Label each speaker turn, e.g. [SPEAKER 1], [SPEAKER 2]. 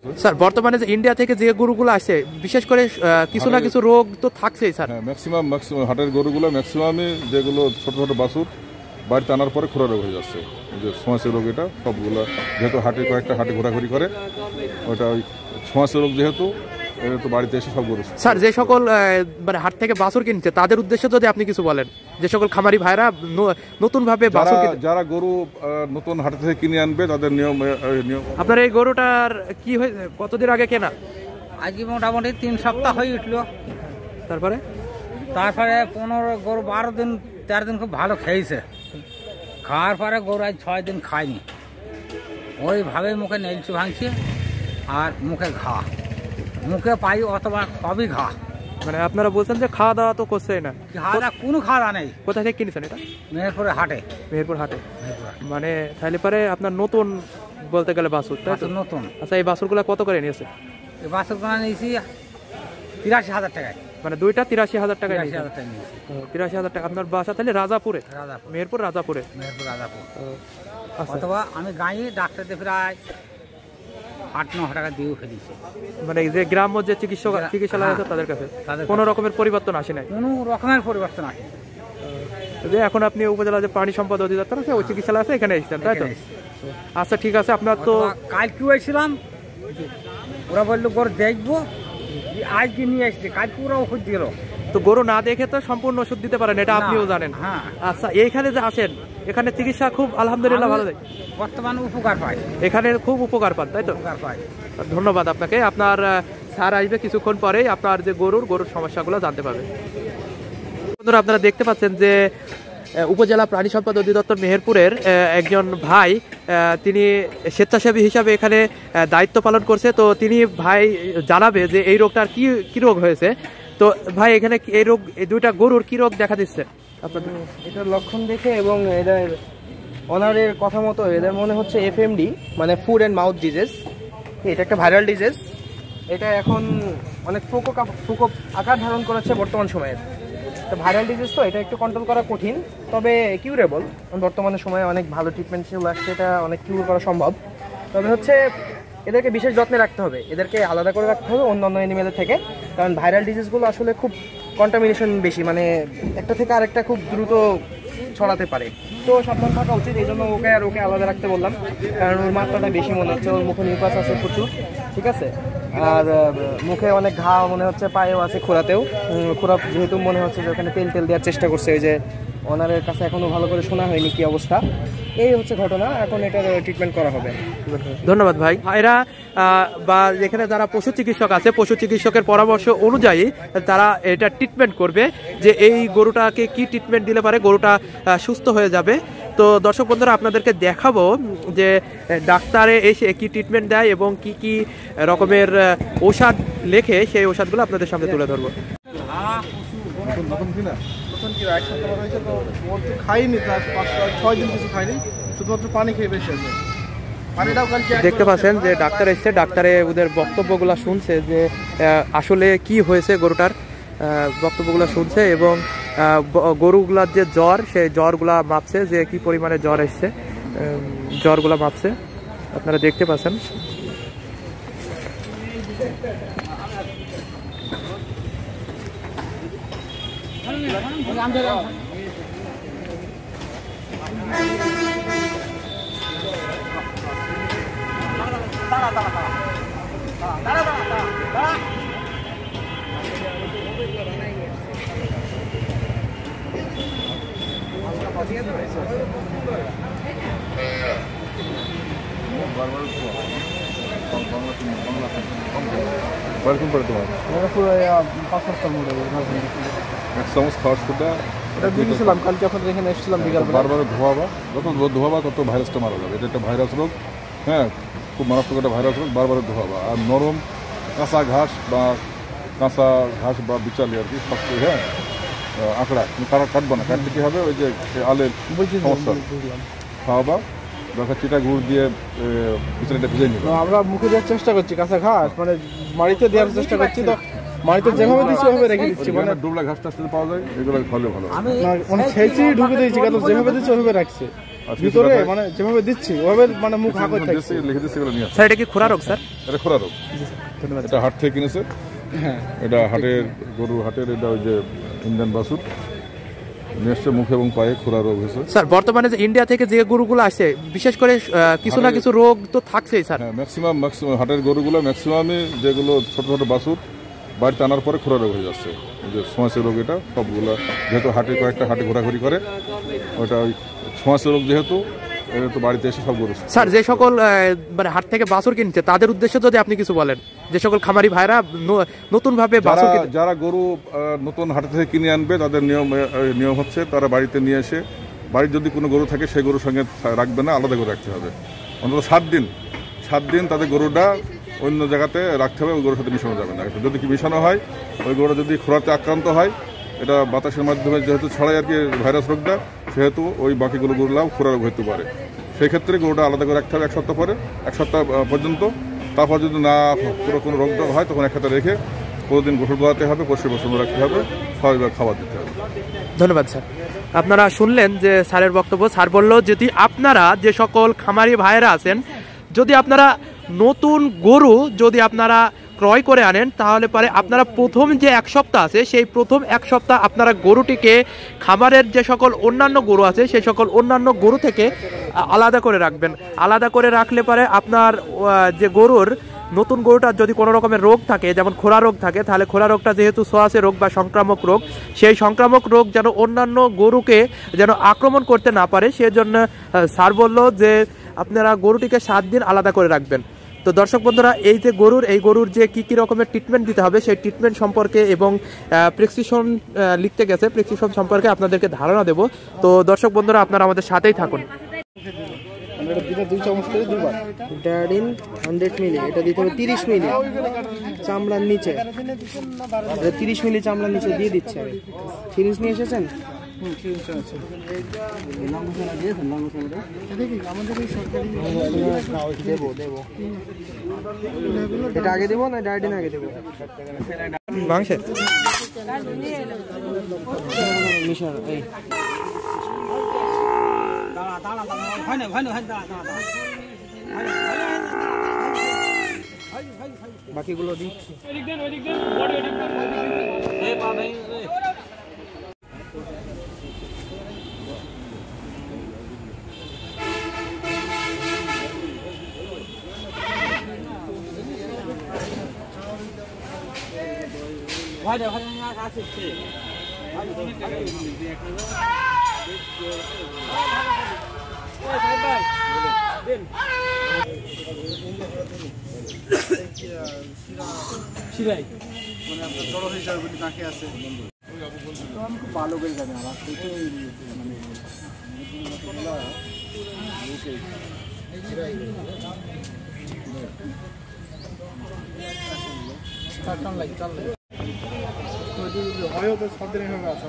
[SPEAKER 1] Sir বর্তমানে যে India থেকে যে গরুগুলো আসে বিশেষ করে কিছু না কিছু রোগ তো থাকছেই স্যার।
[SPEAKER 2] ম্যাক্সিমাম হাটের গরুগুলো ম্যাক্সিমামই যেগুলো ছোট ছোট বাছুর বাড়িতে আনার পরে খোরা রোগ হয়ে যাচ্ছে, যে ছোঁয়াচে রোগ। এটা সবগুলো যেহেতু হাটে কয়েকটা হাটে ঘোরাঘুরি করে, ওটা ওই ছোঁয়াচে রোগ যেহেতু তো বাড়িতে এসে সব গরু।
[SPEAKER 1] স্যার যে সকল মানে হাট থেকে বাছুর কিনছে তাদের উদ্দেশ্যে যদি আপনি কিছু বলেন, যে সকল খামারি ভাইরা নতুন ভাবে
[SPEAKER 2] যারা গরু নতুন হাট থেকে কিনে আনবে তাদের নিয়ম।
[SPEAKER 1] আপনার এই গরুটার কি হয়েছে, কতদিন আগে কেনা?
[SPEAKER 3] আজকে মোটামুটি 3 সপ্তাহ হয়ে উঠলো।
[SPEAKER 1] তারপরে
[SPEAKER 3] 15 গরু 12 দিন 13 দিন খুব ভালো খেয়েছে। খাওয়ার পরে গরু আজ 6 দিন খায়নি। ওইভাবে মুখে নেলচু ভাঙছে আর মুখে ঘা, মুখে পাই অথবা সবই ঘা।
[SPEAKER 1] মানে আপনারা বলছেন যে খাওয়া দাওয়া তো করছেই না?
[SPEAKER 3] কোনো খাওয়া দাওয়া নেই।
[SPEAKER 1] কোথা থেকে কিনেছেন এটা?
[SPEAKER 3] মেহেরপুরে হাটে।
[SPEAKER 1] মেহেরপুর হাটে। মানে তাহলে পরে আপনার নতুন বলতে গেলে বাছুর, তাই তো?
[SPEAKER 3] নতুন।
[SPEAKER 1] আচ্ছা, এই বাছুরগুলো কত করে নিয়েছে?
[SPEAKER 3] এই বাছুরগুলো নিয়েছি 83,000 টাকায়।
[SPEAKER 1] মানে দুইটা 83,000 টাকায়।
[SPEAKER 3] 83,000 টাকা নিয়েছি।
[SPEAKER 1] 83,000 টাকা। আপনার বাসা তাহলে রাজাপুরে? মেহেরপুর রাজাপুরে।
[SPEAKER 3] অথবা আমি গাঁয়ে ডাক্তারদের প্রায় 8-9 টাকা দিয়েও ফেলেছি।
[SPEAKER 1] মানে যে গ্রাম্য যে চিকিৎসালয় আছে তাদের কাছে কোনো রকমের পরিবর্তন আসে নাই?
[SPEAKER 3] কোনো রকমের পরিবর্তন আসে।
[SPEAKER 1] যে এখন আপনি উপজেলা যে প্রাণী সম্পদ অধিদপ্তর আছে ওই চিকিৎসালয় আছে, এখানে এসেছেন, তাই তো? আচ্ছা ঠিক আছে। আপনার তো
[SPEAKER 3] কালকে এসেছিলাম, ওরা বললো গরু দেখবো, আজকে নিয়ে এসছে, কালকে ওরা ওষুধ দিল।
[SPEAKER 1] তো গরু না দেখে তো সম্পূর্ণ ওষুধ দিতে পারেন, এটা আপনিও জানেন। আচ্ছা, এইখানে যে আসেন এখানে চিকিৎসা খুব আলহামদুলিল্লাহ ভালো,
[SPEAKER 3] বর্তমানে উপকার পাই,
[SPEAKER 1] এখানে খুব উপকার পান, তাই তো? ধন্যবাদ আপনাকে। আপনার স্যার আসবে কিছুক্ষণ পরেই, আপনার যে গরুর সমস্যাগুলো জানতে পারবে। বন্ধুরা আপনারা দেখতে পাচ্ছেন যে উপজেলা প্রাণী সম্পদ অধিদপ্তর মেহেরপুরের একজন ভাই, তিনি স্বেচ্ছাসেবী হিসাবে এখানে দায়িত্ব পালন করছে। তো তিনি ভাই জানাবে যে এই রোগটার কি রোগ হয়েছে। তো ভাই এখানে এই রোগ, এই দুইটা গরুর কি রোগ দেখা দিচ্ছে আপনাদের?
[SPEAKER 4] এটার লক্ষণ দেখে এবং এদের অনারের কথা মতো এদের মনে হচ্ছে FMD, মানে ফুড অ্যান্ড মাউথ ডিজিজ। এটা একটা ভাইরাল ডিজিজ। এটা এখন অনেক প্রকোপ আকার ধারণ করেছে বর্তমান সময়ে। তো ভাইরাল ডিজিজ তো এটা একটু কন্ট্রোল করা কঠিন, তবে কিউরেবল। বর্তমানে সময়ে অনেক ভালো ট্রিটমেন্ট সেগুলো আসছে, এটা অনেক কিউর করা সম্ভব। তবে হচ্ছে এদেরকে বিশেষ যত্নে রাখতে হবে, এদেরকে আলাদা করে রাখতে হবে অন্যান্য অ্যানিমেলের থেকে, কারণ ভাইরাল ডিজিজগুলো আসলে খুব কন্টামিনেশন বেশি, মানে একটা থেকে আরেকটা খুব দ্রুত ছড়াতে পারে। তো সাবধান থাকা উচিত, এই জন্য ওকে আলাদা রাখতে বললাম, কারণ ওর মাত্রাটা বেশি মনে হচ্ছে। ওর মুখে নিউক্লাস আছে প্রচুর, ঠিক আছে, আর মুখে অনেক ঘা মনে হচ্ছে, পায়েও আছে, খোরাতেও খোরা, যেহেতু মনে হচ্ছে যে ওখানে তেল দেওয়ার চেষ্টা করছে। ওই যে ওনারের কাছে এখনো ভালো করে শোনা হয়নি কি অবস্থা। এই হচ্ছে ঘটনা, এখন এটার ট্রিটমেন্ট করা হবে।
[SPEAKER 1] ধন্যবাদ ভাই। এরা বা এখানে যারা পশু চিকিৎসক আছে, পশু চিকিৎসকের পরামর্শ অনুযায়ী তারা এটা ট্রিটমেন্ট করবে, যে এই গরুটাকে কি ট্রিটমেন্ট দিলে পারে গরুটা সুস্থ হয়ে যাবে। তো দর্শক বন্ধুরা আপনাদেরকে দেখাবো যে ডাক্তারে এসে কি ট্রিটমেন্ট দেয় এবং কি কি রকমের ঔষধ লেখে, সেই ঔষধগুলো আপনাদের সামনে তুলে ধরবো। দেখতে পাচ্ছেন যে ডাক্তার এসছে, ডাক্তারে ওদের বক্তব্যগুলো শুনছে যে আসলে কি হয়েছে গরুটার, বক্তব্যগুলো শুনছে এবং গরুগুলার যে জ্বর, সেই জ্বরগুলা মাপছে, যে কি পরিমাণে জ্বর এসছে, জ্বরগুলা মাপছে, আপনারা দেখতে পাচ্ছেন।
[SPEAKER 2] বারবার ধোয়াবা তত ভাইরাসটা মারা যাবে। এটা একটা ভাইরাস রোগ, হ্যাঁ, খুব মারাত্মক একটা ভাইরাস রোগ। বারবার ধোয়াবা, আর নরম কাঁচা ঘাস বা বিচালি আর কি শক্ত, হ্যাঁ, আঁকড়া কাটবো না, কাটলে কি হবে, ওই যে আলের সমস্যা, খাওয়াবা দরকার চিটা গুড় দিয়ে বিচালিটা ভিজে নিবে।
[SPEAKER 4] আমরা মুখে দেওয়ার চেষ্টা করছি কাঁচা ঘাস, মানে মাড়িতে দেওয়ার চেষ্টা করছি, তো মাড়িতে যেভাবে দিচ্ছি ওভাবে রেখে দিচ্ছি, মানে
[SPEAKER 2] ডুবলা ঘাসটা পাওয়া যায়, এগুলো ভালো
[SPEAKER 4] মানে খেয়েছি ঢুকে দিয়েছি, যেভাবে দিচ্ছি ওভাবে রাখছে।
[SPEAKER 2] ভিতরে
[SPEAKER 5] মানে যেভাবে দিচ্ছি ওভাবে মানে মুখ হা করে
[SPEAKER 2] দিচ্ছি, লিখে দিচ্ছি, এগুলো নিয়ে আসছে।
[SPEAKER 1] স্যার এটা কি খোরা রোগ স্যার?
[SPEAKER 2] এটা খোরা রোগ।
[SPEAKER 1] ধন্যবাদ।
[SPEAKER 2] এটা হাট থেকে কিনেছে,
[SPEAKER 5] হ্যাঁ
[SPEAKER 2] এটা হাটের গরু হাটের, এটা ওই যে ইন্ডিয়ান বাছুর নিয়ে আসছে, মুখে এবং পায়ে খোরা রোগ হয়েছে।
[SPEAKER 1] স্যার বর্তমানে যে ইন্ডিয়া থেকে যে গরুগুলো আসে বিশেষ করে কিছু না কিছু রোগ তো থাকছেই স্যার।
[SPEAKER 2] হ্যাঁ, ম্যাক্সিমাম হাটের গরুগুলো ম্যাক্সিমামই যেগুলো ছোট ছোট বাছুর বাড়িতে আনার পরে খোরা রোগ হয়ে যাচ্ছে। এই যে ছোঁয়াচে রোগ, এটা সবগুলো যেহেতু হাটে কয়েকটা হাটে ঘোরাঘুরি করে, ওটা ওই ছোঁয়াচে রোগ যেহেতু তো বাড়িতে এসে সব গরু।
[SPEAKER 1] স্যার যে সকল মানে হাট থেকে বাছুর কিনছে তাদের উদ্দেশ্যে যদি আপনি কিছু বলেন, যে সকল খামারি ভাইরা নতুন ভাবে বাছুর কিনতে,
[SPEAKER 2] যারা গরু নতুন হাট থেকে কিনে আনবে তাদের নিয়ম হচ্ছে তারা বাড়িতে নিয়ে এসে, বাড়ির যদি কোনো গরু থাকে সেই গরুর সঙ্গে রাখবে না, আলাদা করে রাখতে হবে। অন্তত 7 দিন তাদের গরুটা অন্য জায়গাতে রাখতে হবে, ওই গরুর সাথে মিশানো যাবে না। যদি কি মিশানো হয়, ওই গরুটা যদি খোরাতে আক্রান্ত হয়, এটা বাতাসের মাধ্যমে যেহেতু ছড়ায় আর কি ভাইরাস রোগটা, সেহেতু ওই বাকিগুলো গরুলাও খোরা রোগ হতে পারে। সেই ক্ষেত্রে গরুটা আলাদা করে রাখতে হবে 1 সপ্তাহ পরে, 1 সপ্তাহ পর্যন্ত। তারপর যদি না পুরো কোনো রোগ হয় তখন একসাথে রেখে প্রতিদিন গোসল করাতে হবে, পরিষ্কার পরিচ্ছন্ন রাখতে হবে, স্বাভাবিক খাবার দিতে হবে।
[SPEAKER 1] ধন্যবাদ স্যার। আপনারা শুনলেন যে স্যারের বক্তব্য। স্যার বলল যদি আপনারা যে সকল খামারি ভাইয়েরা আছেন, যদি আপনারা নতুন গরু যদি আপনারা ক্রয় করে আনেন, তাহলে পরে আপনারা প্রথম যে 1 সপ্তাহ আছে সেই প্রথম 1 সপ্তাহ আপনারা গরুটিকে খামারের যে সকল অন্যান্য গরু আছে সেই সকল অন্যান্য গরু থেকে আলাদা করে রাখবেন। আলাদা করে রাখলে পরে আপনার যে গরুর নতুন গরুটার যদি কোনো রকমের রোগ থাকে, যেমন খোরা রোগ থাকে, তাহলে খোরা রোগটা যেহেতু ছোঁয়াচে রোগ বা সংক্রামক রোগ, সেই সংক্রামক রোগ যেন অন্যান্য গরুকে যেন আক্রমণ করতে না পারে, সেজন্য স্যার বলল যে আপনারা গরুটিকে 7 দিন আলাদা করে রাখবেন। তো দর্শক বন্ধুরা, এই গরুর যে কি রকমের ট্রিটমেন্ট দিতে হবে সেই ট্রিটমেন্ট সম্পর্কে এবং প্রেসক্রিপশন লিখতে গেছে, প্রেসক্রিপশন সম্পর্কে আপনাদেরকে ধারণা দেব। তো দর্শক বন্ধুরা, আপনারা আমাদের সাথেই থাকুন।
[SPEAKER 4] ডায়াডিন 100 মিলি, এটা দিতে হবে 30 মিলি চামড়ার নিচে, 30 মিলি চামড়ার নিচে দিয়ে দিচ্ছে। আমি সিরিজ নিয়ে এসেছেন? দেবো এটা আগে দেবো না ডায়াডিন আগে দেবো?
[SPEAKER 1] মাংসের
[SPEAKER 4] মিশন এই বাকিগুলো দিচ্ছি। ভালো করে জানি আমার হয়তো 7 দিনের হবে আছে।